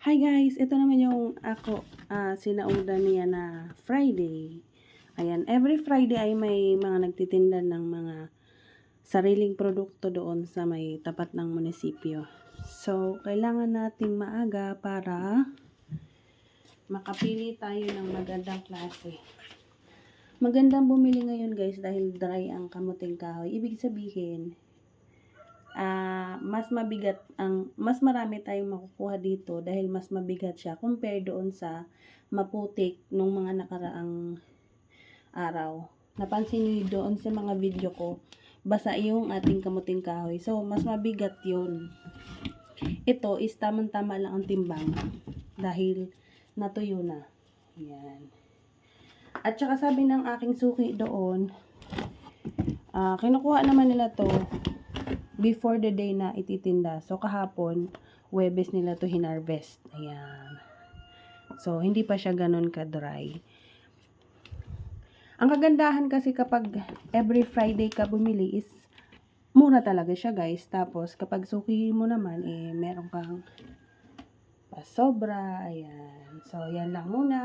Hi guys, ito naman yung ako sinauna niya na Friday. Ayan, every Friday ay may mga nagtitinda ng mga sariling produkto doon sa may tapat ng munisipyo. So, kailangan nating maaga para makapili tayo ng magandang klase. Magandang bumili ngayon guys dahil dry ang kamuting kahoy. Ibig sabihin, mas marami tayong makukuha dito dahil mas mabigat siya compare doon sa maputik nung mga nakaraang araw. Napansin niyo doon sa mga video ko, basa yung ating kamuting kahoy. So, mas mabigat yun. Ito is tamang-tama lang ang timbang dahil natuyo na. Yan. At saka sabi ng aking suki doon, kinukuha naman nila to before the day na ititinda. So, kahapon, Huwebes nila to hinarvest. Ayan. So, hindi pa siya ganun ka-dry. Ang kagandahan kasi kapag every Friday ka bumili is mura talaga siya guys. Tapos, kapag suki mo naman, meron kang pasobra. Ayan. So, yan lang muna.